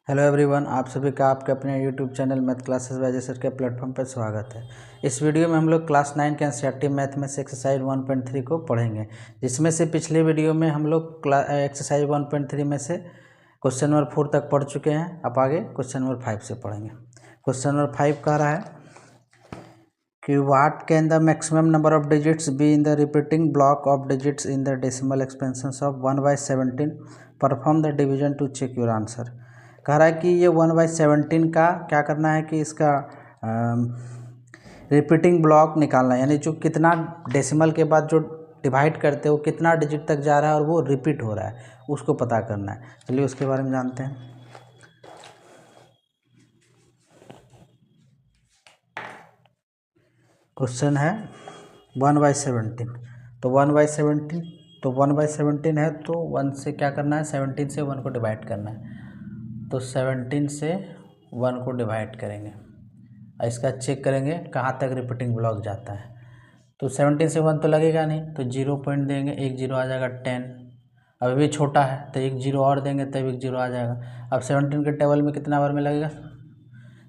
Hello everyone, आप सभी का आपके अपने YouTube channel math classes bye Ajay sir के प्लेटफॉर्म पर स्वागत है। इस वीडियो में हम लोग क्लास 9 के एनसीईआरटी मैथ में से एक्सरसाइज 1.3 को पढ़ेंगे, जिसमें से पिछले वीडियो में हम लोग एक्सरसाइज 1.3 में से क्वेश्चन नंबर 4 तक पढ़ चुके हैं। अब आगे क्वेश्चन नंबर 5 से पढ़ेंगे। क्वेश्चन नंबर 5 कह रहा है कि what can the maximum number of digits be in the repeating block of digits in the decimal expansions of 1/17। Perform the division to check your answer. कह रहा है कि ये 1/17 का क्या करना है कि इसका रिपीटिंग ब्लॉक निकालना है, यानी जो कितना डेसिमल के बाद जो डिवाइड करते हैं वो कितना डिजिट तक जा रहा है और वो रिपीट हो रहा है, उसको पता करना है। चलिए उसके बारे में जानते हैं। क्वेश्चन है 1/17, तो 1/17 है तो 1 से क्या करना है, 17 से 1 को डिवाइड करना है। तो 17 से 1 को डिवाइड करेंगे और इसका चेक करेंगे कहाँ तक रिपीटिंग ब्लॉक जाता है। तो 17 से 1 तो लगेगा नहीं, तो 0 पॉइंट देंगे, एक जीरो आ जाएगा 10। अभी भी छोटा है तो एक जीरो और देंगे तब एक जीरो आ जाएगा। अब 17 के टेबल में कितना बार में लगेगा,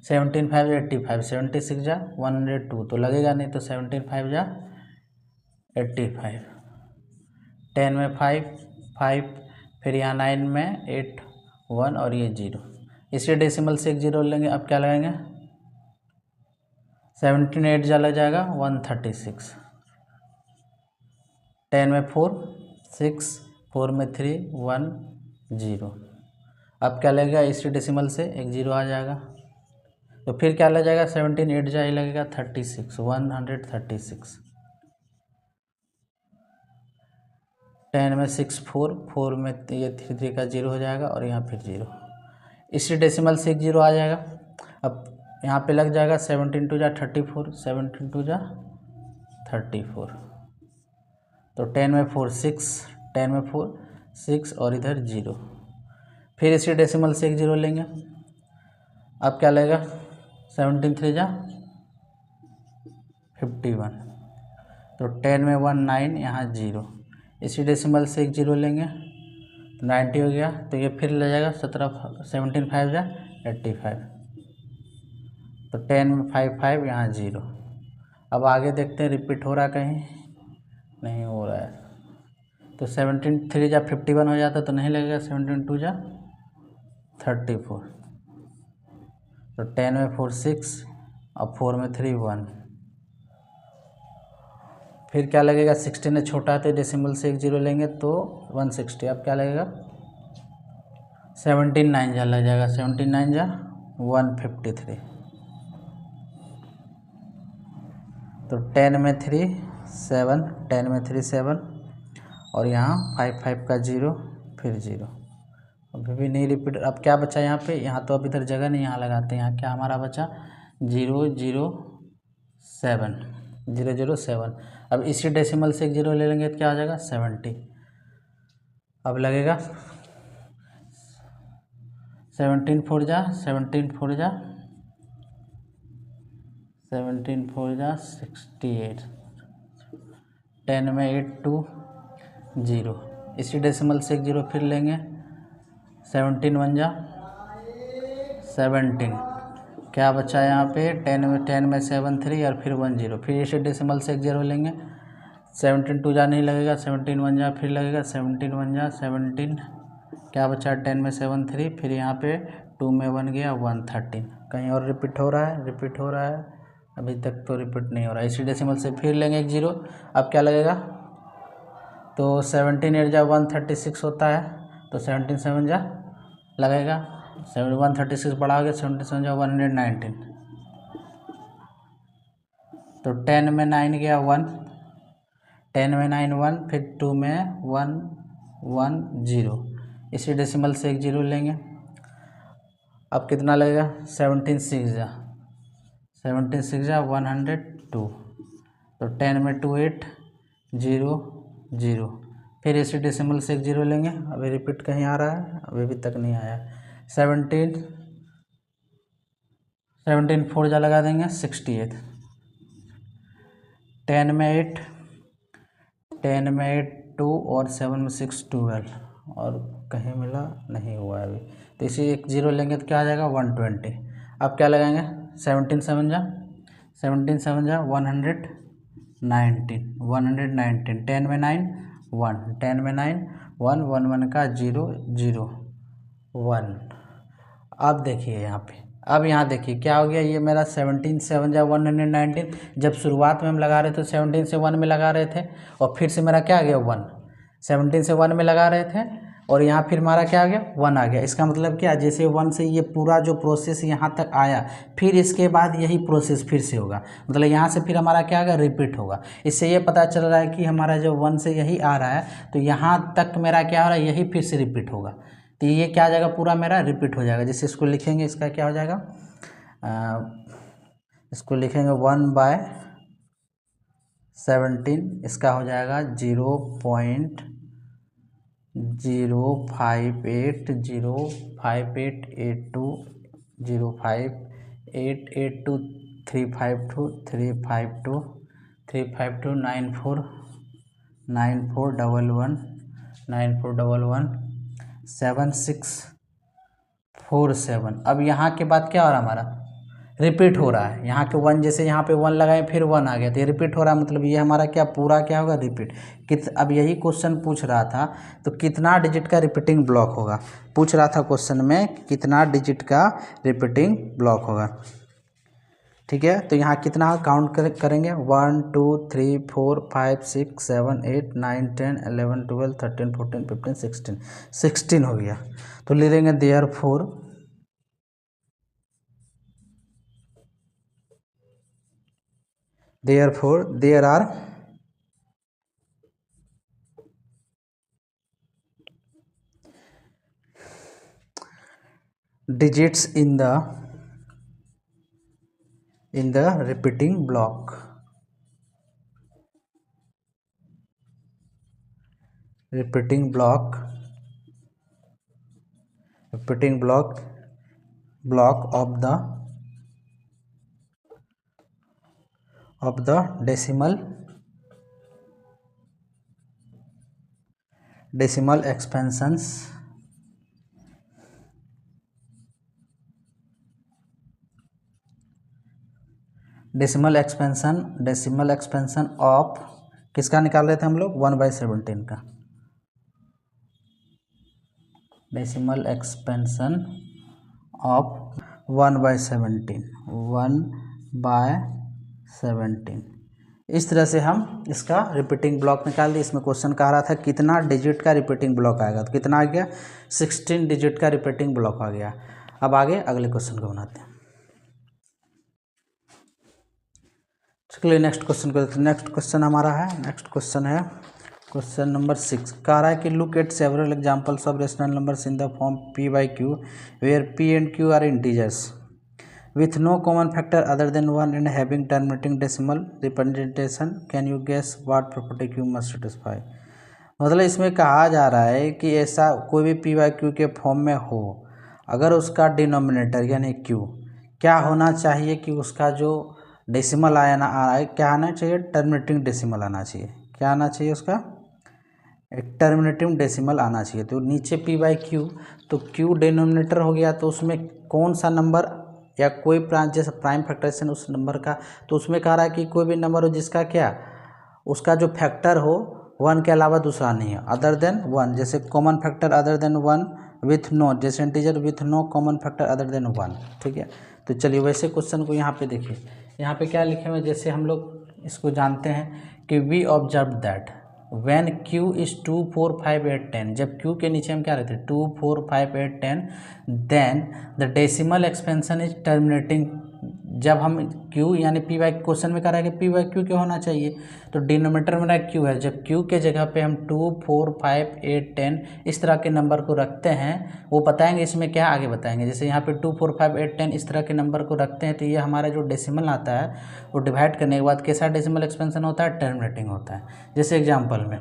17 5 85, 76 जा 102 तो लगेगा नहीं, तो 17 5 जा 85, 10 में 5, फिर यहाँ 9 में 8 1 और ये 0। इसी डेसिमल से एक जीरो लेंगे। अब क्या लगाएंगे, 17 8 जा लग जाएगा 136, 10 में 4 6, 4 में 3 1 0। अब क्या लगेगा, इसी डेसिमल से एक जीरो आ जाएगा, तो फिर क्या लग जाएगा, 17 8 जा ही लगेगा 36 136, 10 में 6 4 में ये 3 का 0 हो जाएगा और यहाँ फिर 0। इसी डेसिमल से एक जीरो आ जाएगा। अब यहाँ पे लग जाएगा 17 2 जा 34, 17 2 जा 34, तो 10 में 4 6, 10 में 4 6 और इधर 0। फिर इसी डेसिमल से एक जीरो लेंगे। अब क्या लगेगा, 17 3 जा 51, तो 10 में 1 9, यहाँ 0। इसी डेसिमल से एक जीरो लेंगे तो 90 हो गया, तो ये फिर ले जाएगा 17 5 जा 85, तो 10 में 5 5, यहाँ 0। अब आगे देखते हैं रिपीट हो रहा कहीं, नहीं हो रहा है, तो 17 3 जा 51 हो जाता तो नहीं लगेगा, 17 2 जा 34, तो 10 में 4 6 और 4 में 3 1। फिर क्या लगेगा, 16 छोटा है तो डेसिमल से एक जीरो लेंगे तो 160। अब क्या लगेगा, 17 9 जा लग जाएगा, 17 9 जा 153, तो 10 में 3 7, 10 में 3 7 और यहाँ 5 5 का 0 फिर 0। अभी भी नहीं रिपीट। अब क्या बचा यहाँ पे, यहाँ तो अब इधर जगह नहीं, यहाँ लगाते हैं। यहाँ क्या हमारा बचा, 0 0 7 0 0 7। अब इसी डेसिमल से एक जीरो ले लेंगे तो क्या हो जाएगा 70। अब लगेगा 17 4 जा 17 4 जा 17 4 जा 68, 10 में 8 2 0। इसी डेसिमल से एक जीरो फिर लेंगे, 17 1 जा 17। क्या बचा यहाँ पे, 10 में 7 3 और फिर 1 0। फिर इसी डेसिमल से एक जीरो लेंगे, 17 2 जा नहीं लगेगा, 17 1 जा फिर लगेगा, 17 1 जा 17। क्या बचा, 10 में 7 3, फिर यहाँ पे 2 में 1 गया 113। कहीं और रिपीट हो रहा है, रिपीट हो रहा है, अभी तक तो रिपीट नहीं हो रहा है। इसी डेसिमल से फिर लेंगे एक जीरो। अब क्या लगेगा, तो 17 8 जा 136 होता है, तो 17 7 जा लगेगा 136 बड़ा हो गया, 77 जा 119, तो 10 में 9 गया 1, 10 में 9 1, फिर 2 में 1 1 0। इसी डेसिमल से एक जीरो लेंगे। अब कितना लगेगा, 17 6 जा 102, तो 10 में 2 8 0 0। फिर इसी डेसिमल से एक जीरो लेंगे। अभी रिपीट कहीं आ रहा है, अभी तक नहीं आया। 17 4 जा लगा देंगे 68, 10 में 8 10 में 8 2 और 7 में 6 12, और कहीं मिला नहीं हुआ अभी, तो इसी एक जीरो लेंगे तो क्या आ जाएगा 120। अब क्या लगाएंगे 17 7 जा 119, 119, 10 में 9 1, 10 में 9 1, 1 1 का 0 0 1। अब देखिए यहाँ पे, अब यहाँ देखिए क्या हो गया, ये मेरा 17 7 जा 119। जब शुरुआत में हम लगा रहे थे 17 से 1 में लगा रहे थे, और फिर से मेरा क्या आ गया 1, 17 से 1 में लगा रहे थे और यहाँ फिर हमारा क्या आ गया 1 आ गया। इसका मतलब क्या, जैसे 1 से ये पूरा जो प्रोसेस यहाँ तक आया, फिर इसके बाद यही प्रोसेस फिर से होगा, मतलब यहाँ से फिर हमारा क्या होगा रिपीट होगा। इससे ये पता चल रहा है कि हमारा जो 1 से यही आ रहा है, तो यहाँ तक मेरा क्या हो रहा है, यही फिर से रिपीट होगा। तो ये क्या आ जाएगा, पूरा मेरा रिपीट हो जाएगा। जैसे इसको लिखेंगे, इसका क्या हो जाएगा, इसको लिखेंगे 1/17, इसका हो जाएगा 0.820582 05882 352 352 9411 7647। अब यहाँ के बाद क्या हो रहा है, हमारा रिपीट हो रहा है। यहाँ के 1, जैसे यहाँ पे 1 लगाए फिर 1 आ गया, तो ये रिपीट हो रहा है, मतलब ये हमारा क्या पूरा क्या होगा रिपीट। अब यही क्वेश्चन पूछ रहा था, तो कितना डिजिट का रिपीटिंग ब्लॉक होगा, पूछ रहा था क्वेश्चन में कितना डिजिट का रिपीटिंग ब्लॉक होगा। ठीक है, तो यहाँ कितना काउंट करेंगे 1 2 3 4 5 6 7 8 9 10 11 12 13 14 15 16 16 हो गया। तो ले लेंगे therefore there are digits in the repeating block. Repeating block of the decimal expansions decimal expansion of किसका निकाल रहे थे हम लोग 1/17 का। Decimal expansion of 1/17 1/17। इस तरह से हम इसका रिपीटिंग ब्लॉक निकाल दिए। इसमें क्वेश्चन कह रहा था कितना डिजिट का रिपीटिंग ब्लॉक आएगा, तो कितना आ गया 16 डिजिट का रिपीटिंग ब्लॉक आ गया। अब आगे अगले क्वेश्चन को बनाते हैं। चलिए नेक्स्ट क्वेश्चन को देखते हैं। नेक्स्ट क्वेश्चन हमारा है, क्वेश्चन नंबर 6। कह रहा है कि look at several examples of rational numbers in the form p by q where p and q are integers with no common factor other than 1 and having terminating decimal representation. Can you guess what property q must satisfy? मतलब इसमें कहा जा रहा है कि ऐसा कोई भी p by q के फॉर्म में हो, अगर उसका डिनोमिनेटर यानी q क्या होना चाहिए कि उसका जो डेसिमल आना आ रहा है क्या आना चाहिए, टर्मिनेटिंग डेसिमल आना चाहिए। क्या आना चाहिए, उसका एक टर्मिनेटिंग डेसिमल आना चाहिए। तो नीचे p by q, तो q डिनोमिनेटर हो गया, तो उसमें कौन सा नंबर या कोई प्राइम, जैसे प्राइम फैक्टराइजेशन उस नंबर का, तो उसमें कह रहा है कि कोई भी नंबर हो जिसका क्या उसका जो फैक्टर हो 1 के अलावा दूसरा नहीं है, अदर देन 1। जैसे common factor other than 1 with no, जैसे integer with no common factor other than 1। ठीक है, तो चलिए वैसे क्वेश्चन को यहाँ पे देखिए, यहाँ पे क्या लिखे हुए, जैसे हम लोग इसको जानते हैं कि we observe that when q is 2 4 5 8 10, जब q के नीचे हम क्या रहते हैं 2 4 5 8 10, then the decimal expansion is terminating. जब हम q यानी p बाई क्वेश्चन में कह रहा है कि p बाई q क्या होना चाहिए, तो डिनोमिनेटर मेरा q है, जब q के जगह पे हम 2 4 5 8 10 इस तरह के नंबर को रखते हैं, वो बताएंगे इसमें क्या आगे बताएंगे। जैसे यहाँ पे 2 4 5 8 10 इस तरह के नंबर को रखते हैं, तो ये हमारा जो डेसिमल आता है वो डिवाइड करने के बाद कैसा डेसिमल एक्सपेंशन होता है, टर्मिनेटिंग होता है। जैसे एग्जाम्पल में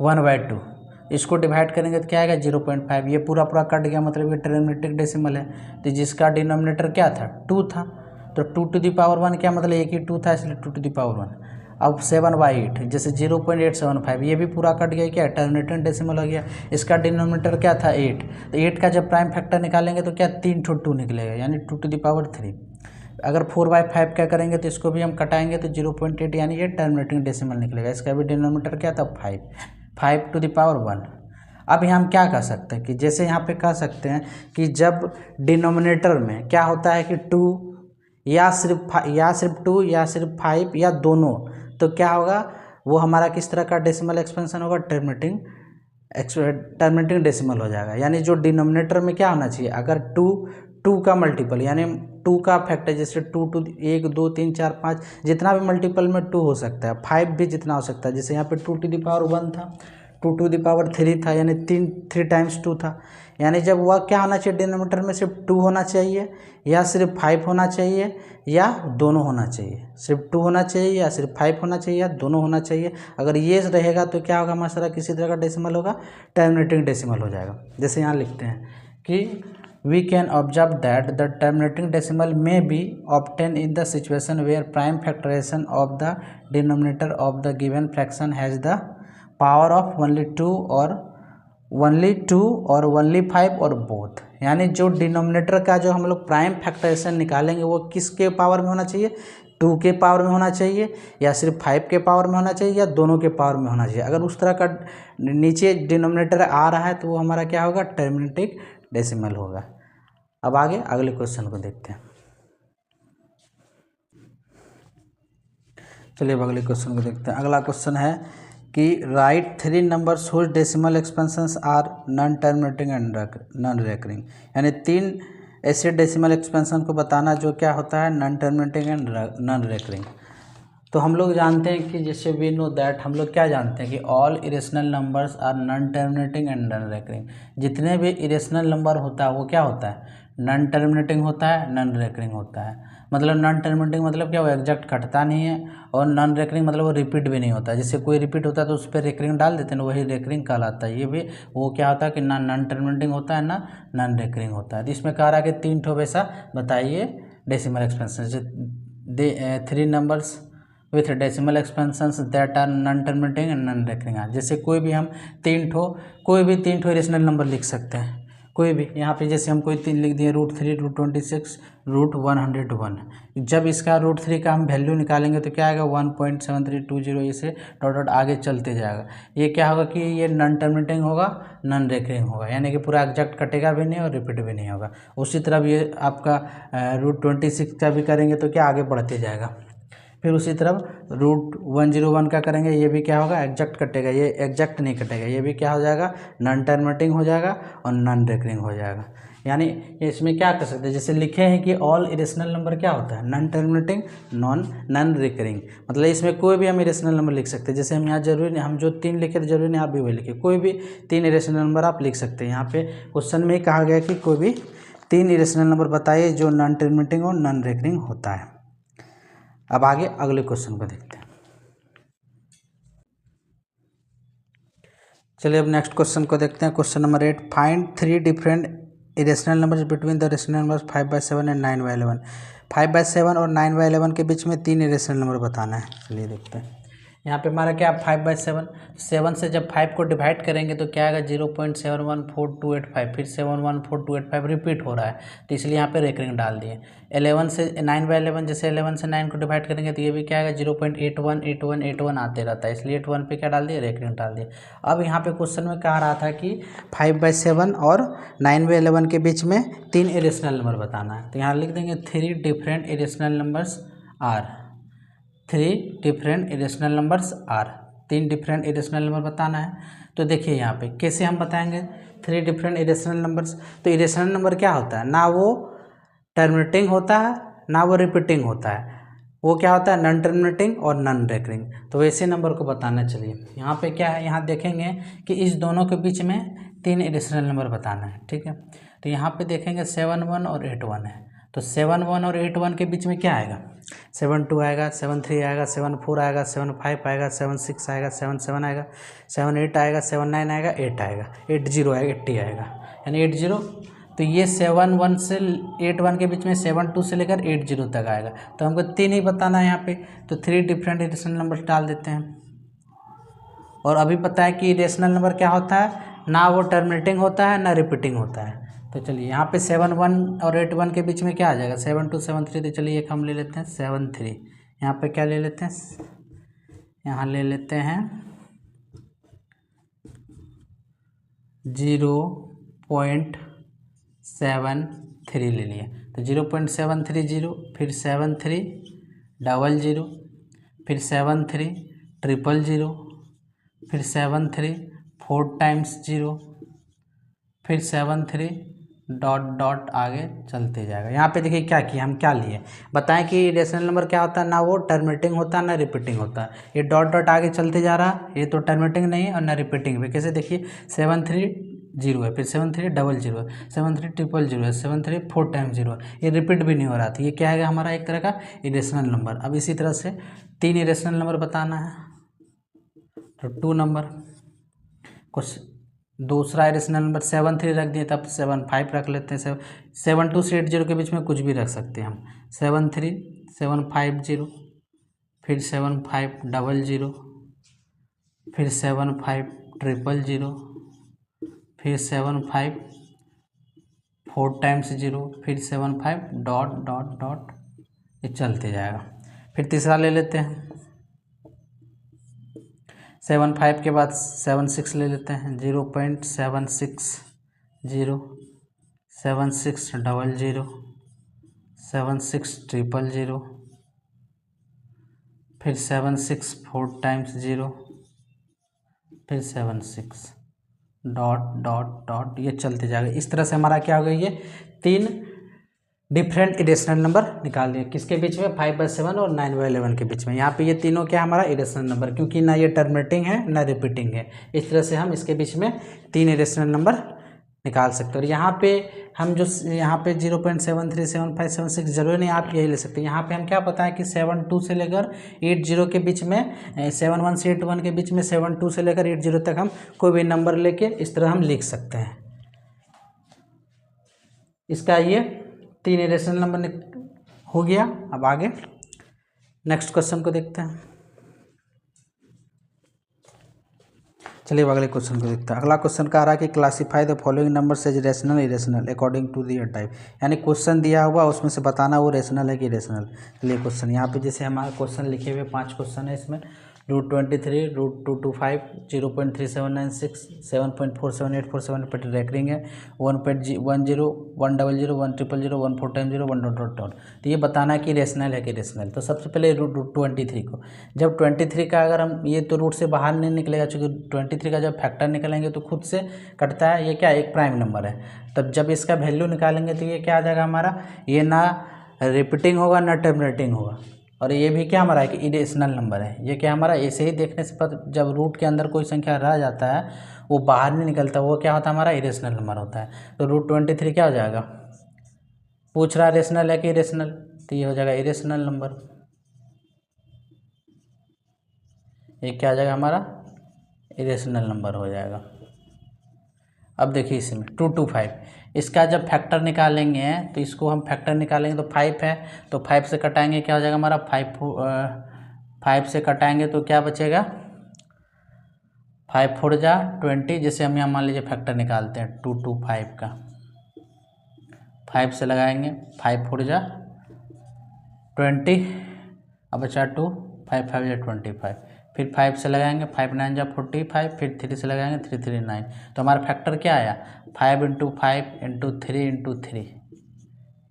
1/2 इसको डिवाइड करेंगे तो क्या आएगा 0.5, ये पूरा कट गया, मतलब ये टर्मिनेटिंग डेसिमल है। तो जिसका डिनोमिनेटर क्या था 2 था, तो 2 to the power 1 क्या मतलब एक ही 2 था, इसलिए 2 to the power 1। अब 7/8 जैसे 0.875 ये भी पूरा कट गया, क्या टर्मिनेटिंग डेसिमल हो गया। इसका डिनोमिनेटर क्या था 8, तो 8 का जब प्राइम फैक्टर निकालेंगे तो क्या 3 ठो 2 निकलेगा, यानी 2⁻3। अगर 4/5 क्या करेंगे तो इसको भी हम कटाएंगे तो 0.8 यानी ये टर्मिनेटिंग डेसिमल निकलेगा। इसका भी डिनोमिनेटर क्या था 5 अब यहाँ हम क्या कर सकते हैं कि जैसे यहाँ पे कह सकते हैं कि जब डिनोमिनेटर में क्या होता है कि 2 या सिर्फ 2 या सिर्फ 5 या दोनों, तो क्या होगा वो हमारा किस तरह का डेसिमल एक्सपेंशन होगा, टर्मिनेटिंग डेसिमल हो जाएगा। यानी जो डिनोमिनेटर में क्या होना चाहिए, अगर 2 का मल्टीपल यानी 2 का फैक्टर, जैसे 2 to 1 2 3 4 5 जितना भी मल्टीपल में 2 हो सकता है, 5 भी जितना हो सकता है। जैसे यहाँ पे 2⁻1 था, 2⁻3 था, यानी 3 टाइम्स 2 था। यानी जब वह क्या होना चाहिए, डिनोमिनेटर में सिर्फ 2 होना चाहिए या सिर्फ 5 होना चाहिए या दोनों होना चाहिए, सिर्फ 2 होना चाहिए या सिर्फ 5 होना चाहिए या दोनों होना चाहिए। अगर ये रहेगा तो क्या होगा, हमारा सारा किसी तरह का डेसिमल होगा, टर्मिनेटिंग डेसिमल हो जाएगा। जैसे यहाँ लिखते हैं कि we can observe that the terminating decimal may be obtained in the situation where prime factorization of the denominator of the given fraction has the power of only 2 or only 5 और both। यानी जो denominator का जो हम लोग prime factorisation निकालेंगे वो किसके पावर में होना चाहिए, 2 के पावर में होना चाहिए या सिर्फ 5 के पावर में होना चाहिए या दोनों के पावर में होना चाहिए। अगर उस तरह का नीचे डिनोमिनेटर आ रहा है तो वो हमारा क्या होगा, टर्मिनेटिंग डेसिमल होगा। अब आगे अगले क्वेश्चन को देखते हैं। चलिए अब अगले क्वेश्चन को देखते हैं। अगला क्वेश्चन है कि write 3 numbers whose decimal expansions are non terminating and non recurring. यानी 3 ऐसे डेसिमल एक्सपेंशन को बताना जो क्या होता है, non terminating and non recurring. तो हम लोग जानते हैं कि जैसे वी नो दैट, हम लोग क्या जानते हैं कि all irrational numbers are non terminating and non recurring. जितने भी इरेशनल नंबर होता है वो क्या होता है, नॉन टर्मिनेटिंग होता है, नॉन रिकरिंग होता है। मतलब नॉन टर्मिनेटिंग मतलब क्या, वो एग्जैक्ट कटता नहीं है, और नॉन रिकरिंग मतलब वो रिपीट भी नहीं होता है। जैसे कोई रिपीट होता है तो उस पर रिकरिंग डाल देते हैं, वही रिकरिंग कहलाता है। ये भी वो क्या होता है कि ना नॉन टर्मिनेटिंग होता है ना नॉन रिकरिंग होता है। तो इसमें कह रहा है कि 3 ठो वैसा बताइए decimal expansion, 3 numbers with decimal expansions that are non terminating and non recurring. जैसे कोई भी हम 3 ठो इरेशनल नंबर लिख सकते हैं, कोई भी। यहाँ पे जैसे हम कोई 3 लिख दिए, √3 √26 √101। जब इसका √3 का हम वैल्यू निकालेंगे तो क्या आएगा, 1.7320, इसे डॉट आगे चलते जाएगा। ये क्या होगा कि ये नॉन टर्मिनेटिंग होगा, नॉन रिकरिंग होगा, यानी कि पूरा एग्जैक्ट कटेगा भी नहीं और रिपीट भी नहीं होगा। उसी तरह ये आपका √26 का भी करेंगे तो क्या आगे बढ़ते जाएगा। फिर उसी तरफ √101 का करेंगे, ये भी क्या होगा, एग्जैक्ट कटेगा, ये एग्जैक्ट नहीं कटेगा, ये भी क्या हो जाएगा, नॉन टर्मिनेटिंग हो जाएगा और नॉन रिकरिंग हो जाएगा। यानी इसमें क्या कर सकते हैं, जैसे लिखे हैं कि ऑल इरेशनल नंबर क्या होता है, नॉन टर्मिनेटिंग नॉन रिकरिंग। मतलब इसमें कोई भी हम इरेशनल नंबर लिख सकते हैं। जैसे हम यहाँ जरूरी नहीं, हम जो 3 लिखे तो जरूरी नहीं आप भी वही लिखे, कोई भी 3 इरेशनल नंबर आप लिख सकते हैं। यहाँ पे क्वेश्चन में कहा गया कि कोई भी 3 इरेशनल नंबर बताइए जो नॉन टर्मिनेटिंग और नॉन रिकरिंग होता है। अब आगे अगले क्वेश्चन को देखते हैं। चलिए अब नेक्स्ट क्वेश्चन को देखते हैं। Question number 8, find 3 different irrational numbers between the rational numbers 5/7 and 9/11। 5/7 और 9/11 के बीच में 3 इरेशनल नंबर बताना है। चलिए देखते हैं। यहाँ पे हमारा क्या 5/7, 7 से जब 5 को डिवाइड करेंगे तो क्या आएगा 0.714285, फिर 714285 रिपीट हो रहा है तो इसलिए यहाँ पे रिकरिंग डाल दिए। 11 से 9/11, जैसे 11 से 9 को डिवाइड करेंगे तो ये भी क्या आएगा 0.818181 आते रहता है, इसलिए 81 पे क्या डाल दिए, रिकरिंग डाल दिए। अब यहाँ पे क्वेश्चन में कह रहा था कि 5/7 और 9/11 के बीच में 3 इरेशनल नंबर बताना है। तो यहाँ लिख देंगे 3 different irrational numbers are, 3 different irrational numbers are, 3 different irrational number बताना है। तो देखिए यहाँ पे कैसे हम बताएंगे 3 डिफरेंट इरेशनल नंबर्स। तो इरेशनल नंबर क्या होता है, ना वो टर्मिनेटिंग होता है ना वो रिपीटिंग होता है, वो क्या होता है, नॉन टर्मिनेटिंग और नॉन रिकरिंग। तो वैसे नंबर को बताना। चलिए यहाँ पे क्या है, यहाँ देखेंगे कि इस दोनों के बीच में 3 इरेशनल नंबर बताना है, ठीक है। तो यहाँ पे देखेंगे 7/1 और 8/1 है। तो 7/1 और 8/1 के बीच में क्या आएगा, 7/2 आएगा, 7/3 आएगा, 7/4 आएगा, 7/5 आएगा, 7/6 आएगा, 7/7 आएगा, 7/8 आएगा, 7/9 आएगा, 8 आएगा, 80 आएगा, 80 आएगा, यानी 80 तो ये 7 1 से 8 1 के बीच में 7 2 से लेकर 8 0 तक आएगा। तो हमको 3 ही बताना है यहाँ पे, तो 3 डिफरेंट इरेशनल नंबर डाल देते हैं। और अभी पता है कि इरेशनल नंबर क्या होता है, ना वो टर्मिनेटिंग होता है ना रिपीटिंग होता है। तो चलिए यहाँ पे 7 1 और 8 1 के बीच में क्या आ जाएगा, 7 2 7 3। तो चलिए एक हम ले लेते हैं 7 3। यहाँ पे क्या ले लेते हैं, यहाँ ले लेते हैं 0.73 ले लिए। तो 0.730, फिर 7 3 00, फिर 7 3 000, फिर 7 3 4 टाइम्स 0, फिर 7 3 डॉट डॉट आगे चलते जाएगा। यहाँ पे देखिए क्या किया, हम क्या लिए बताएं कि रेशनल नंबर क्या होता है, ना वो टर्मिनेटिंग होता है ना रिपीटिंग होता है। ये डॉट डॉट आगे चलते जा रहा है, ये तो टर्मिनेटिंग नहीं है और ना रिपीटिंग भी। कैसे देखिए 7 3 0 है, फिर 7 3 00 है, 7 3 000 है, 7 3 4 टाइम्स 0 है, ये रिपीट भी नहीं हो रहा था। ये क्या है हमारा एक तरह का इरेशनल नंबर। अब इसी तरह से 3 इरेशनल नंबर बताना है, तो 2 नंबर। कुछ दूसरा इरेशनल नंबर 7 3 रख दिए, तब 7 5 रख लेते हैं। 7 2 से 8 0 के बीच में कुछ भी रख सकते हैं हम। 7 3 7 5 0, फिर 7 5 00, फिर 7 5 000, फिर 7 5 4 टाइम्स 0, फिर 7 5 डॉट डॉट डॉट, ये चलते जाएगा। फिर तीसरा ले लेते हैं 7 5 के बाद 7 6 ले लेते हैं, 0.760, 7 6 00, 7 6 000, फिर 7 6 4 टाइम्स 0, फिर 7 6 डॉट डॉट डॉट, ये चलते जाएगा। इस तरह से हमारा क्या हो गया, ये 3 डिफरेंट इरेशनल नंबर निकाल दिए। किसके बीच में, 5/7 और 9/11 के बीच में। यहाँ पे ये तीनों क्या हमारा इरेशनल नंबर, क्योंकि ना ये टर्मिनेटिंग है ना रिपीटिंग है। इस तरह से हम इसके बीच में 3 इरेशनल नंबर निकाल सकते हैं। और यहाँ पे हम जो यहाँ पे 0.73 75 76 जरूरी नहीं, आप यही ले सकते हैं। यहाँ पे हम क्या पता है कि 7 2 से लेकर 8 0 के बीच में, 7 1 से 8 1 के बीच में 7 2 से लेकर 8 0 तक हम कोई भी नंबर लेके इस तरह हम लिख सकते हैं। इसका ये 3 इरेशनल नंबर हो गया। अब आगे नेक्स्ट क्वेश्चन को देखते हैं। चलिए अगले क्वेश्चन को देखते हैं। अगला क्वेश्चन कह रहा है कि classify the following numbers as rational irrational according to their type. यानी क्वेश्चन दिया हुआ उसमें से बताना वो रेशनल है कि इरेशनल। चलिए क्वेश्चन यहाँ पे जैसे हमारा क्वेश्चन लिखे हुए 5 क्वेश्चन है इसमें, √23, √225, 0.3796, 7.47847 पर रेकरिंग है, 1.10 100 100 100 1 4 टाइम 0 1 डॉट डॉट डॉट। तो ये बताना है कि रेशनल है कि रेशनल। तो सबसे पहले √23 को, जब 23 का अगर हम ये तो रूट से बाहर नहीं निकलेगा, चूँकि 23 का जब फैक्टर निकालेंगे तो खुद से कटता है। ये क्या एक प्राइम नंबर है, तब जब इसका वैल्यू निकालेंगे तो ये क्या आ जाएगा हमारा, ये ना रिपीटिंग होगा ना टर्मिनेटिंग होगा। और ये भी क्या हमारा है कि इरेशनल नंबर है। ये क्या हमारा ऐसे ही देखने से पता, जब रूट के अंदर कोई संख्या रह जाता है वो बाहर नहीं निकलता, वो क्या होता है हमारा इरेशनल नंबर होता है। तो √23 क्या हो जाएगा, पूछ रहा रेशनल है कि इरेशनल, तो ये हो जाएगा इरेशनल नंबर। ये क्या आ जाएगा हमारा इरेशनल नंबर हो जाएगा। अब देखिए इसमें 225, इसका जब फैक्टर निकालेंगे तो इसको हम फैक्टर निकालेंगे तो 5 है, तो 5 से कटाएंगे क्या हो जाएगा हमारा 5 से कटाएंगे तो क्या बचेगा, 5 4 जा 20। जैसे हम यहाँ मान लीजिए फैक्टर निकालते हैं 225 का, 5 से लगाएंगे 5 4 जा 20, अब बचा 2, 5 5 जा 25, फिर 5 से लगाएंगे 5 9 जा 45, फिर 3 से लगाएंगे 3 3 9। तो हमारा फैक्टर क्या आया, 5 × 5 × 3 × 3,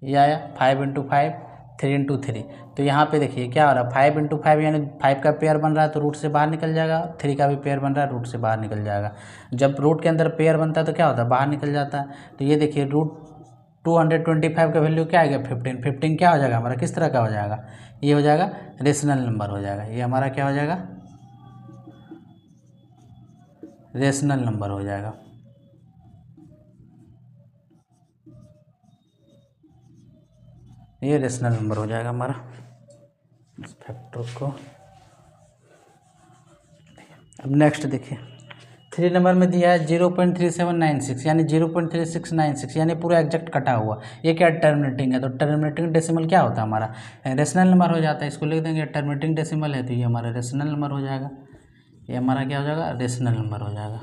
ये आया 5 × 5 3 × 3। तो यहाँ पे देखिए क्या हो रहा है, 5 × 5 यानी 5 का पेयर बन रहा है तो रूट से बाहर निकल जाएगा, 3 का भी पेयर बन रहा है रूट से बाहर निकल जाएगा। जब रूट के अंदर पेयर बनता है तो क्या होता है, बाहर निकल जाता है। तो ये देखिए √225 का वैल्यू क्या आ गया 15। 15 क्या हो जाएगा हमारा, किस तरह का हो जाएगा, ये हो जाएगा रेशनल नंबर हो जाएगा। ये हमारा क्या हो जाएगा, रेशनल नंबर हो जाएगा। ये रेशनल नंबर हो जाएगा हमारा। इस फैक्टर को अब नेक्स्ट देखिए 3 नंबर में दिया है 0.3796 यानी 0.3696 यानी पूरा एग्जैक्ट कटा हुआ। ये क्या टर्मिनेटिंग है, तो टर्मिनेटिंग डेसिमल क्या होता है हमारा, रेशनल नंबर हो जाता है। इसको लिख देंगे टर्मिनेटिंग डेसिमल है तो ये हमारा रेशनल नंबर हो जाएगा। ये हमारा क्या हो जाएगा, रेशनल नंबर हो जाएगा।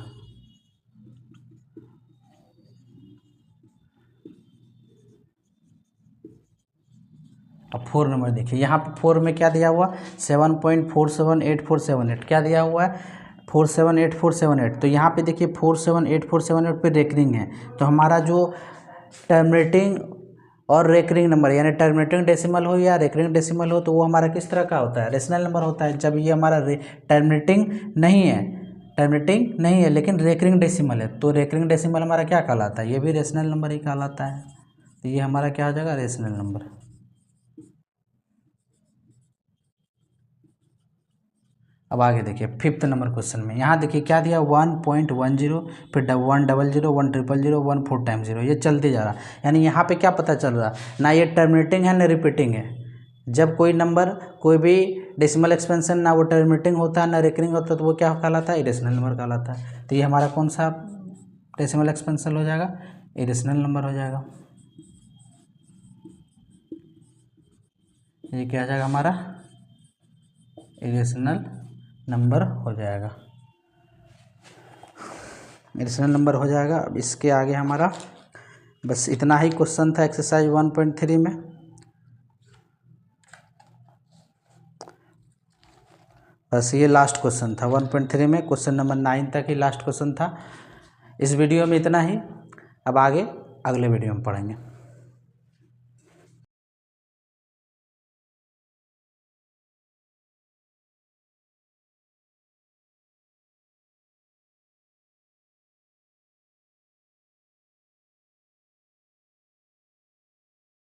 अब 4 नंबर देखिए, यहाँ पे 4 में क्या दिया हुआ 7.478478 क्या दिया हुआ है 478478। तो यहाँ पे देखिए 478478 पे रेकरिंग है, तो हमारा जो टर्मिनेटिंग और रेकरिंग नंबर यानी टर्मिनेटिंग डेसिमल हो या रेकरिंग डेसिमल हो तो वो हमारा किस तरह का होता है, रेशनल नंबर होता है। जब ये हमारा टर्मिनेटिंग नहीं है लेकिन रेकरिंग डेसिमल है, तो रेकरिंग डेसिमल हमारा क्या कहलाता है, ये भी रेशनल नंबर ही कहलाता है। तो ये हमारा क्या हो जाएगा, रेशनल नंबर। अब आगे देखिए 5th नंबर क्वेश्चन में, यहाँ देखिए क्या दिया 1.10 फिर 100 100 1 4 टाइम्स 0, ये चलते जा रहा। यानी यहाँ पे क्या पता चल रहा, ना ये टर्मिनेटिंग है ना रिपीटिंग है। जब कोई नंबर कोई भी डेसिमल एक्सपेंशन ना वो टर्मिनेटिंग होता है ना रेकरिंग होता है तो वो क्या कहलाता है, इरेशनल नंबर कहलाता है। तो ये हमारा कौन सा डेसिमल एक्सपेंशन हो जाएगा, इरेशनल नंबर हो जाएगा। ये क्या हो जाएगा हमारा, इरेशनल नंबर हो जाएगा, इरेशनल नंबर हो जाएगा। अब इसके आगे हमारा बस इतना ही क्वेश्चन था एक्सरसाइज 1.3 में। बस ये लास्ट क्वेश्चन था 1.3 में, क्वेश्चन नंबर 9 तक ही लास्ट क्वेश्चन था। इस वीडियो में इतना ही, अब आगे अगले वीडियो में पढ़ेंगे।